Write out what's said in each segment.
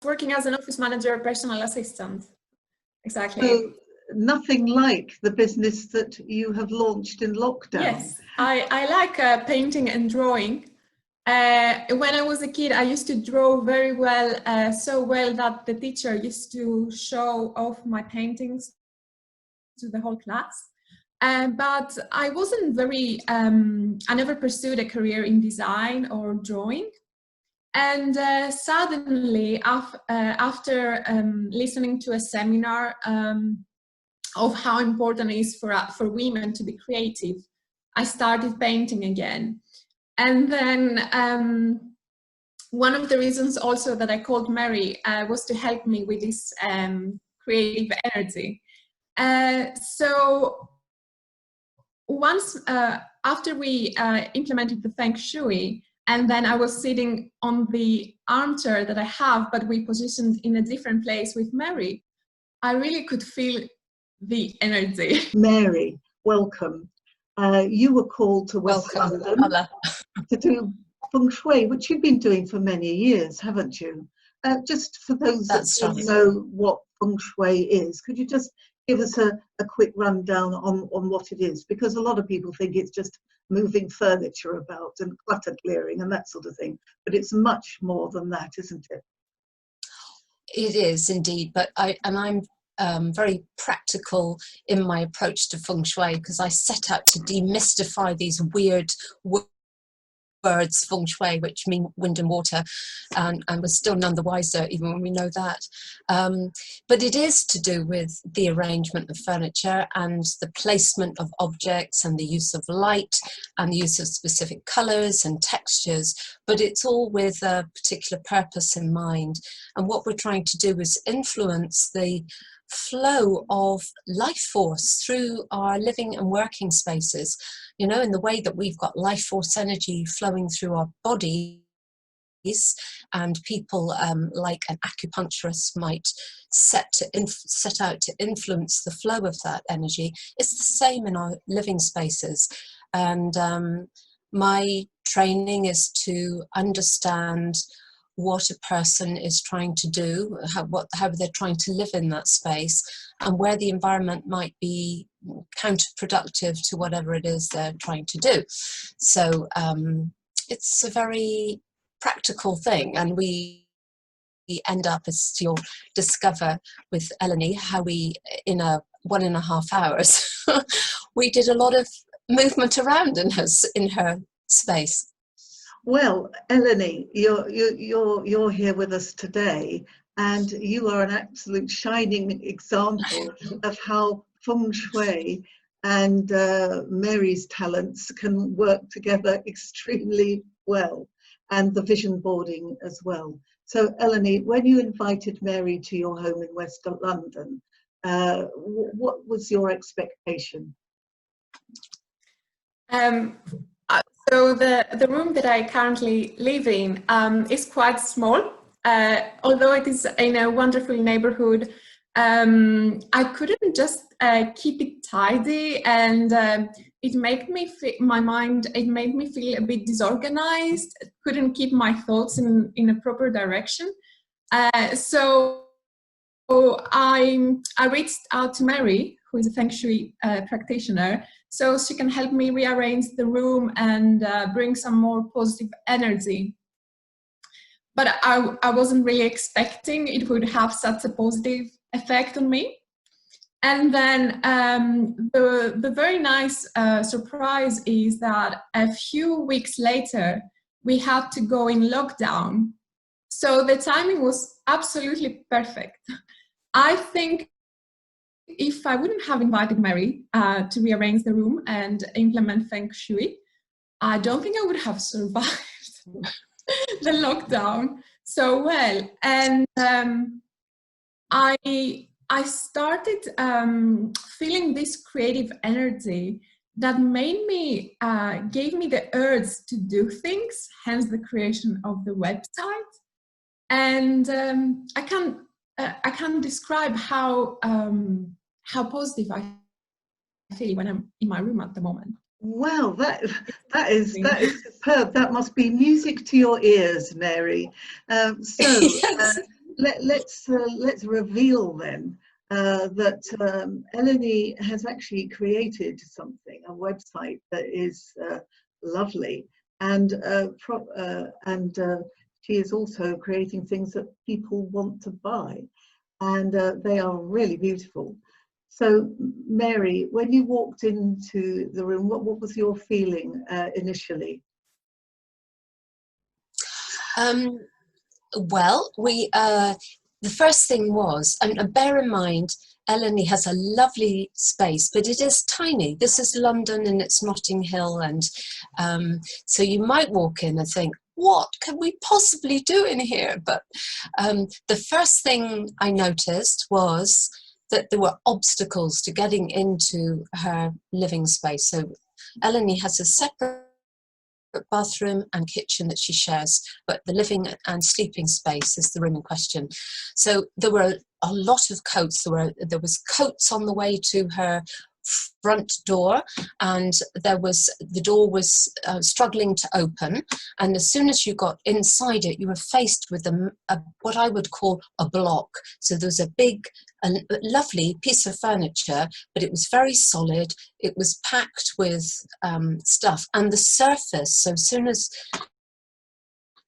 working as an office manager, personal assistant. Exactly. So nothing like the business that you have launched in lockdown. Yes, I like painting and drawing. When I was a kid, I used to draw very well, so well that the teacher used to show off my paintings to the whole class. But I wasn't very, I never pursued a career in design or drawing. And suddenly, after listening to a seminar of how important it is for women to be creative, I started painting again. And then one of the reasons also that I called Mary was to help me with this creative energy. So once after we implemented the Feng Shui, and then I was sitting on the armchair that I have, but we positioned in a different place with Mary, I really could feel the energy. Mary, welcome. You were called to West London to do Feng Shui, which you've been doing for many years, haven't you? Just for those that don't know what Feng Shui is, could you just give us a quick rundown on what it is? Because a lot of people think it's just moving furniture about and clutter clearing and that sort of thing, but it's much more than that, isn't it? It is indeed, but I'm very practical in my approach to Feng Shui, because I set out to demystify these weird words, Feng Shui, which mean wind and water, and we're still none the wiser even when we know that. But it is to do with the arrangement of furniture and the placement of objects and the use of light and the use of specific colours and textures, but it's all with a particular purpose in mind. And what we're trying to do is influence the flow of life force through our living and working spaces, you know, in the way that we've got life force energy flowing through our bodies, and people like an acupuncturist might set out to influence the flow of that energy. It's the same in our living spaces. And my training is to understand what a person is trying to do, how they're trying to live in that space, and where the environment might be counterproductive to whatever it is they're trying to do. So it's a very practical thing, and we end up, as you'll discover with Eleni, how we, in 1.5 hours, we did a lot of movement around in her space. Well, Eleni, you're here with us today, and you are an absolute shining example of how Feng Shui and Mary's talents can work together extremely well, and the vision boarding as well. So, Eleni, when you invited Mary to your home in West London, what was your expectation? So the room that I currently live in is quite small. Although it is in a wonderful neighborhood, I couldn't just keep it tidy, and it made me it made me feel a bit disorganized. Couldn't keep my thoughts in a proper direction. So I reached out to Mary, who is a Feng Shui practitioner, so she can help me rearrange the room and bring some more positive energy. But I wasn't really expecting it would have such a positive effect on me. And then the very nice surprise is that a few weeks later, we had to go in lockdown. So the timing was absolutely perfect. I think if I wouldn't have invited Mary to rearrange the room and implement Feng Shui, I don't think I would have survived the lockdown so well. And I started feeling this creative energy that made me, gave me the urge to do things, hence the creation of the website. And I can't describe how positive I feel when I'm in my room at the moment. Wow, that is superb. That must be music to your ears, Mary. Yes. let's reveal then that Eleni has actually created something, a website that is lovely, and she is also creating things that people want to buy, and they are really beautiful. So, Mary, when you walked into the room, what was your feeling initially? Well, the first thing was, and bear in mind, Eleni has a lovely space, but it is tiny. This is London and it's Notting Hill, and so you might walk in and think, what can we possibly do in here? But the first thing I noticed was that there were obstacles to getting into her living space. So Eleni has a separate bathroom and kitchen that she shares, but the living and sleeping space is the room in question. So there were a lot of coats. There was coats on the way to her front door, and the door was struggling to open, and as soon as you got inside it, you were faced with what I would call a block. So there was a big, lovely piece of furniture, but it was very solid. It was packed with stuff, and the surface, so as soon as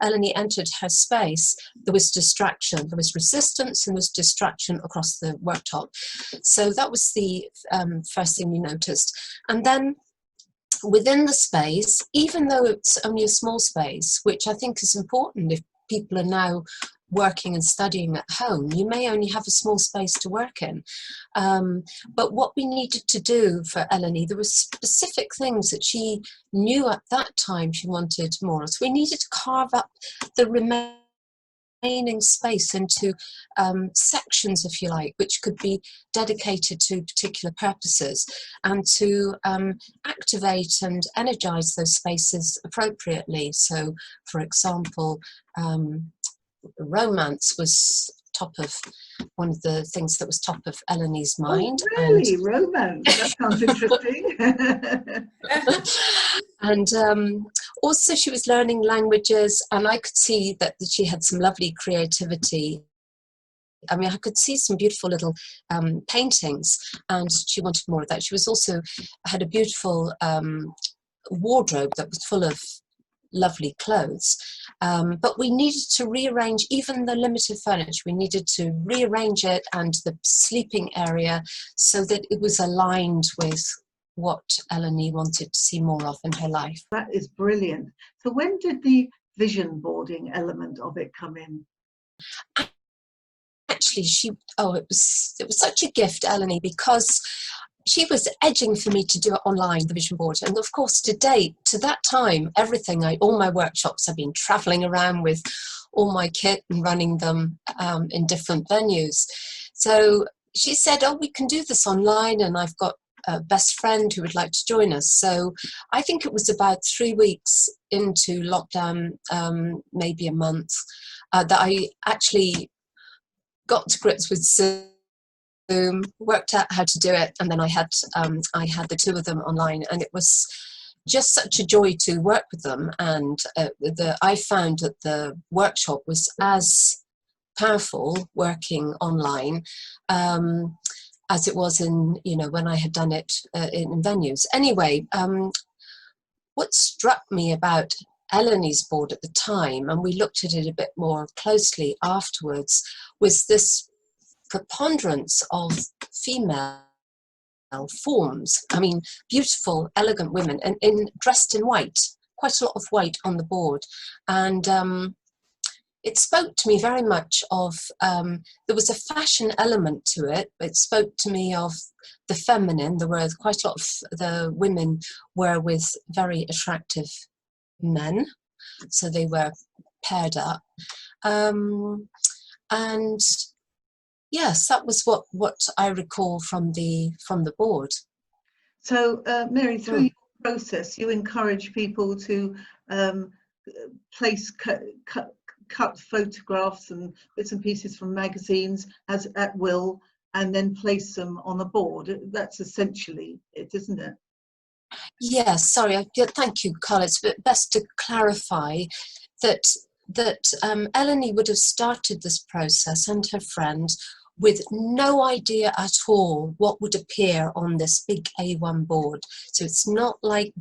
Eleni entered her space, there was distraction. There was resistance and there was distraction across the worktop. So that was the first thing we noticed. And then within the space, even though it's only a small space, which I think is important if people are now working and studying at home, you may only have a small space to work in. But what we needed to do for Eleni, there were specific things that she knew at that time she wanted more. So we needed to carve up the remaining space into sections, if you like, which could be dedicated to particular purposes, and to activate and energize those spaces appropriately. So, for example, romance was one of the things that was top of Eleni's mind. Oh, really? Romance? That sounds interesting. And also she was learning languages, and I could see that she had some lovely creativity. I mean, I could see some beautiful little paintings, and she wanted more of that. She had a beautiful wardrobe that was full of lovely clothes, but we needed to rearrange even the limited furniture. We needed to rearrange it and the sleeping area so that it was aligned with what Eleni wanted to see more of in her life. That is brilliant. So when did the vision boarding element of it come in? Actually, it was such a gift, Eleni, because she was edging for me to do it online, the vision board. And of course, to that time, all my workshops, I've been traveling around with all my kit and running them in different venues. So she said, oh, we can do this online, and I've got a best friend who would like to join us. So I think it was about 3 weeks into lockdown, maybe a month, that I actually got to grips with Zoom, worked out how to do it, and then I had the two of them online, and it was just such a joy to work with them. And I found that the workshop was as powerful working online as it was when I had done it in venues. Anyway, what struck me about Eleni's board at the time, and we looked at it a bit more closely afterwards, was this preponderance of female forms. I mean, beautiful, elegant women, and dressed in white, quite a lot of white on the board. And it spoke to me very much of, there was a fashion element to it. It spoke to me of the feminine. There were quite a lot of the women were with very attractive men, so they were paired up. And yes, that was what I recall from the board. So, Mary, through your process, you encourage people to place cut photographs and bits and pieces from magazines at will, and then place them on a board. That's essentially it, isn't it? Yes, sorry. Thank you, Carla. It's best to clarify that that Eleni would have started this process, and her friend, with no idea at all what would appear on this big A1 board. So it's not like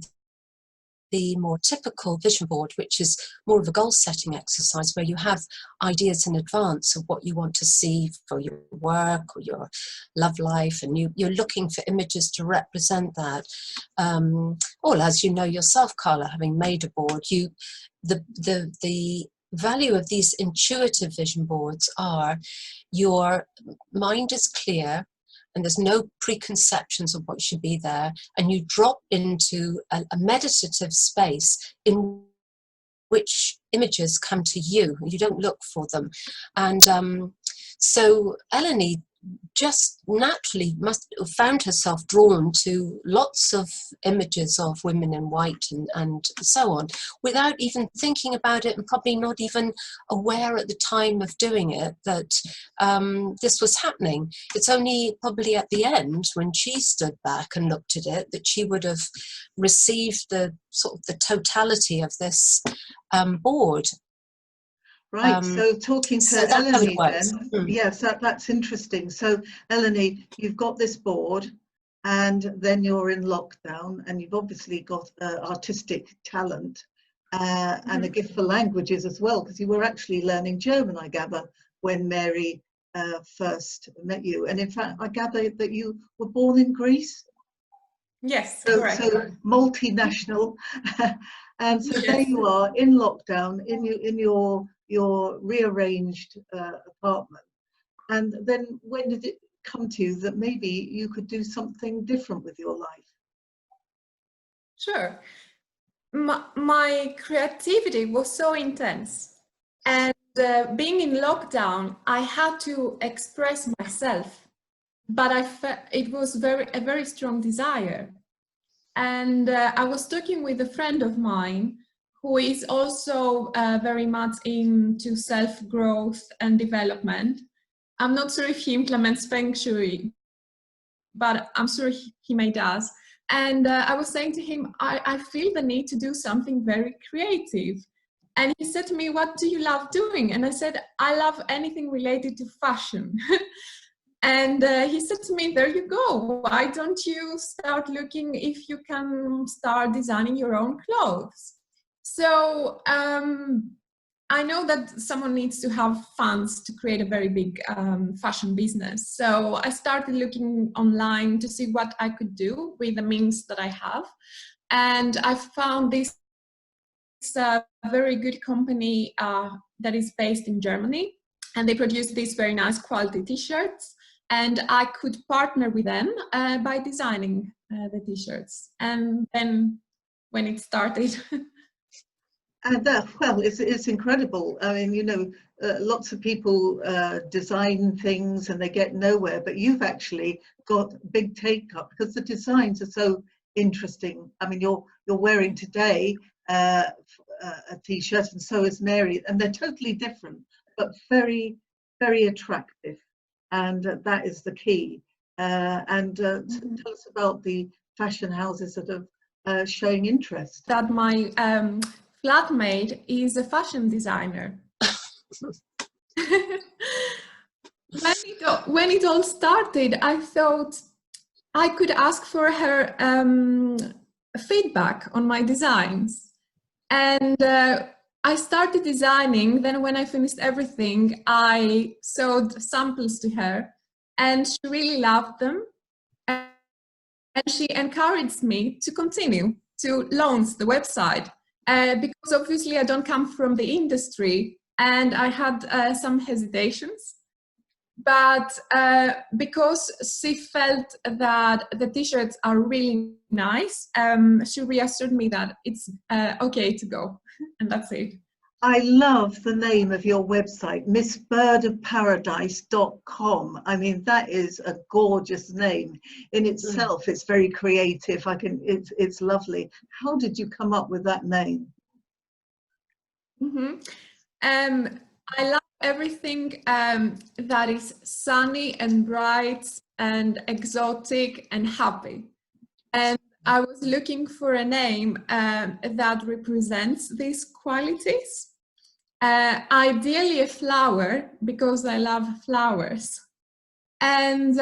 the more typical vision board, which is more of a goal setting exercise where you have ideas in advance of what you want to see for your work or your love life, and you're looking for images to represent that. Or as you know yourself, Carla, having made a board, the value of these intuitive vision boards are your mind is clear, and there's no preconceptions of what should be there, and you drop into a meditative space in which images come to you. You don't look for them. And so Eleni just naturally found herself drawn to lots of images of women in white and so on, without even thinking about it, and probably not even aware at the time of doing it that this was happening. It's only probably at the end, when she stood back and looked at it, that she would have received the sort of the totality of this board. Right, so talking to so that's how it Eleni works. then, yes, that's interesting. So Eleni, you've got this board, and then you're in lockdown, and you've obviously got artistic talent and a gift for languages as well, because you were actually learning German, I gather, when Mary first met you. And in fact, I gather that you were born in Greece? Yes, so, correct. so multinational. And so Yes. there you are in lockdown, in your rearranged apartment. And then when did it come to you that maybe you could do something different with your life? Sure. My creativity was so intense, and being in lockdown, I had to express myself, but I felt it was a very strong desire. And I was talking with a friend of mine who is also very much into self-growth and development. I'm not sure if he implements Feng Shui, but I'm sure he may does. And I was saying to him, I feel the need to do something very creative. And he said to me, what do you love doing? And I said, I love anything related to fashion. And he said to me, there you go. Why don't you start looking if you can start designing your own clothes? So I know that someone needs to have funds to create a very big fashion business. So I started looking online to see what I could do with the means that I have. And I found this very good company that is based in Germany. And they produce these very nice quality t-shirts. And I could partner with them by designing the t-shirts. And then when it started... And well, it's incredible. I mean, you know, lots of people design things and they get nowhere, but you've actually got big take up because the designs are so interesting. I mean, you're wearing today a t-shirt, and so is Mary, and they're totally different, but very, very attractive. And that is the key. And tell us about the fashion houses that are showing interest. That my flatmate is a fashion designer. When it all started, I thought I could ask for her feedback on my designs. And I started designing. Then when I finished everything, I showed samples to her, and she really loved them. And she encouraged me to continue to launch the website. Because obviously I don't come from the industry, and I had some hesitations. But because she felt that the t-shirts are really nice, she reassured me that it's okay to go, and that's it. I love the name of your website, missbirdofparadise.com. I mean, that is a gorgeous name in itself. It's very creative. It's lovely. How did you come up with that name? I love everything that is sunny and bright and exotic and happy. And I was looking for a name that represents these qualities. Ideally a flower, because I love flowers. And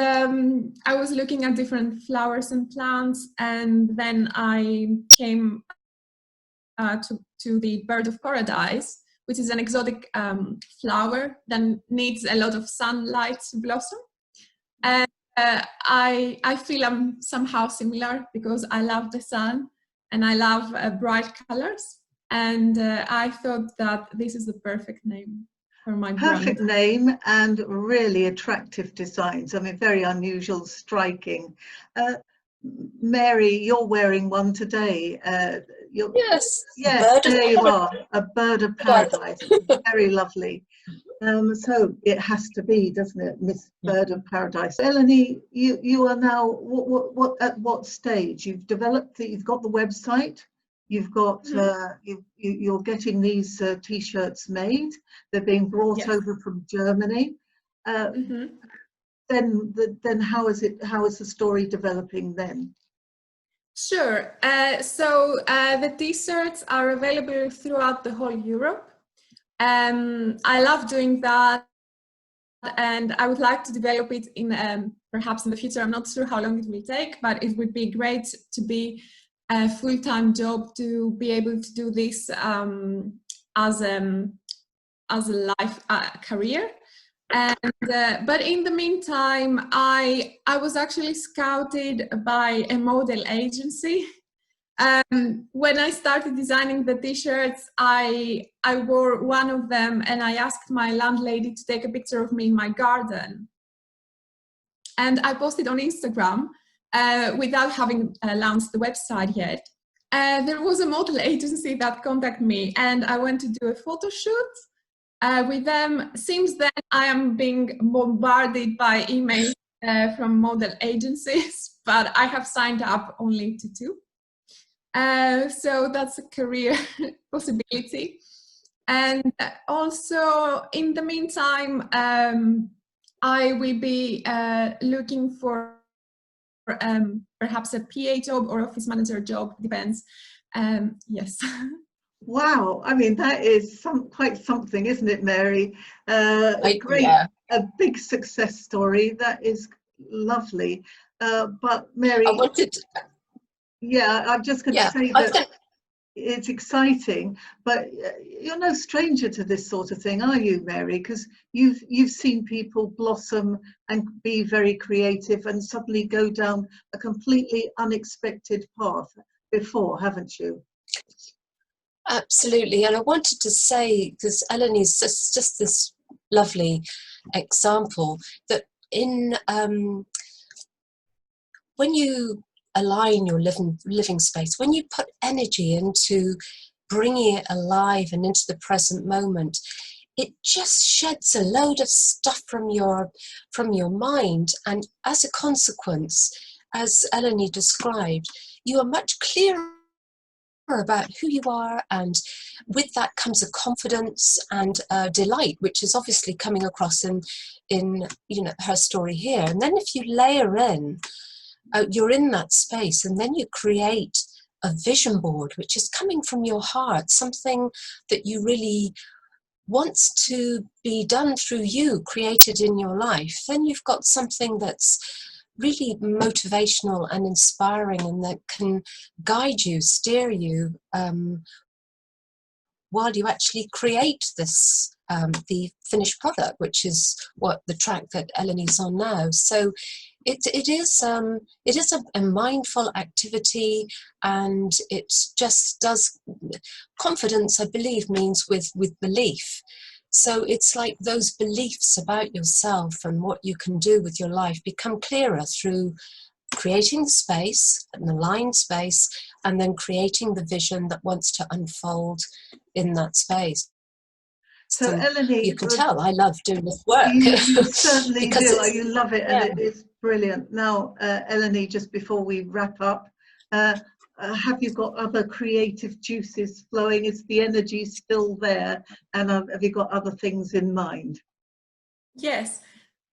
I was looking at different flowers and plants, and then I came to the bird of paradise, which is an exotic flower that needs a lot of sunlight to blossom. And I feel I'm somehow similar, because I love the sun and I love bright colors. And I thought that this is the perfect name for my Perfect brand. name and really attractive designs. I mean, very unusual, striking. Mary, you're wearing one today. Yes, Yes, bird of there you are, a bird of paradise. Very lovely. So it has to be, doesn't it, Miss Bird of Paradise? Eleni, you are now at what stage? You've developed you've got the website. You've got you're getting these t-shirts made. They're being brought over from Germany. Then how is the story developing then? Sure. So the t-shirts are available throughout the whole Europe. I love doing that, and I would like to develop it in perhaps in the future. I'm not sure how long it will take, but it would be great to be a full-time job, to be able to do this as a life career. And but in the meantime, I was actually scouted by a model agency. When I started designing the t-shirts, I wore one of them, and I asked my landlady to take a picture of me in my garden. And I posted on Instagram without having launched the website yet. There was a model agency that contacted me, and I went to do a photo shoot with them. Since then, I am being bombarded by emails from model agencies, but I have signed up only to 2. So that's a career possibility. And also, in the meantime, I will be looking for perhaps a PA job or office manager job, depends. Yes. Wow, I mean, that is quite something, isn't it, Mary? A big success story. That is lovely. But Mary, I wanted to, yeah, I'm just going to say that it's exciting, but you're no stranger to this sort of thing, are you, Mary? Because you've seen people blossom and be very creative and suddenly go down a completely unexpected path before, haven't you? Absolutely. And I wanted to say, because Eleni's just this lovely example, that in when you align your living space, when you put energy into bringing it alive and into the present moment, it just sheds a load of stuff from your mind, and as a consequence, as Eleni described, you are much clearer about who you are, and with that comes a confidence and a delight, which is obviously coming across in her story here. And then if you layer in, you're in that space, and then you create a vision board which is coming from your heart, something that you really wants to be done through you, created in your life. Then you've got something that's really motivational and inspiring, and that can guide you, steer you while you actually create this the finished product, which is what the track that Eleni's on now. So it is a mindful activity, and it just does. Confidence, I believe, means with belief. So it's like those beliefs about yourself and what you can do with your life become clearer through creating the space, an aligned space, and then creating the vision that wants to unfold in that space. So Eleni, you can tell I love doing this work. You certainly do. You love it, and it is brilliant. Now, Eleni, just before we wrap up, have you got other creative juices flowing? Is the energy still there? And have you got other things in mind? Yes,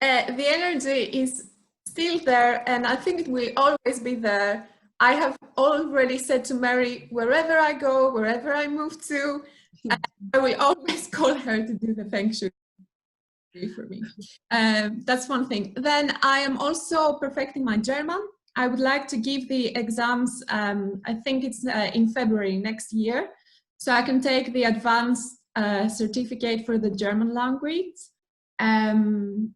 the energy is still there, and I think it will always be there. I have already said to Mary, wherever I go, wherever I move to, I will always call her to do the Feng Shui for me. That's one thing. Then I am also perfecting my German. I would like to give the exams, I think it's in February next year, so I can take the advanced certificate for the German language. And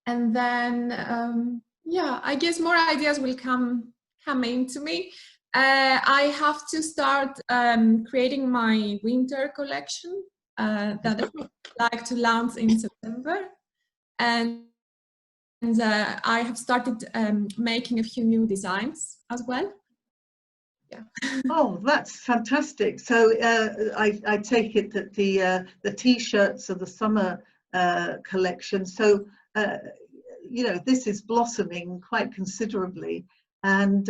then, yeah, I guess more ideas will come into me. I have to start creating my winter collection that I would like to launch in September. And I have started making a few new designs as well. Yeah. Oh, that's fantastic. So I take it that the T-shirts are the summer collection. So, you know, this is blossoming quite considerably. And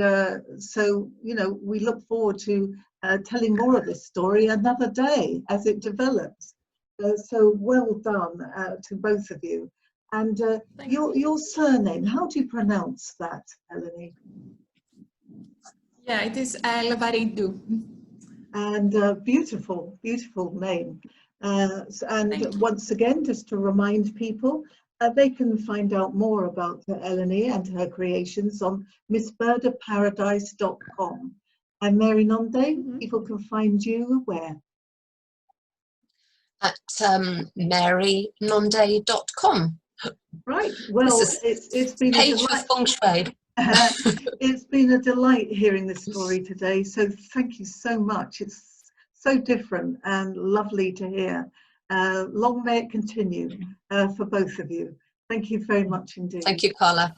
so, you know, we look forward to telling more of this story another day as it develops. So well done to both of you. And your surname, how do you pronounce that, Eleni? Yeah, it is Lavaridou. And beautiful, beautiful name. And once again, just to remind people, they can find out more about Eleni and her creations on missbirdaparadise.com. And Mary Nonde, people can find you where? At marynonde.com. Right. Well, it's been a page for Feng Shui. It's been a delight hearing this story today. So thank you so much. It's so different and lovely to hear. Long may it continue for both of you. Thank you very much indeed. Thank you, Carla.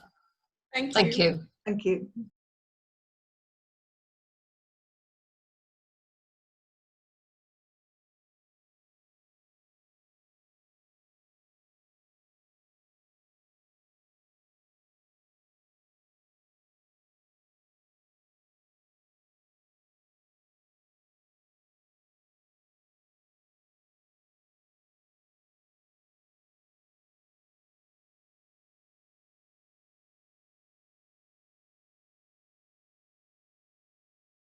Thank you. Thank you. Thank you.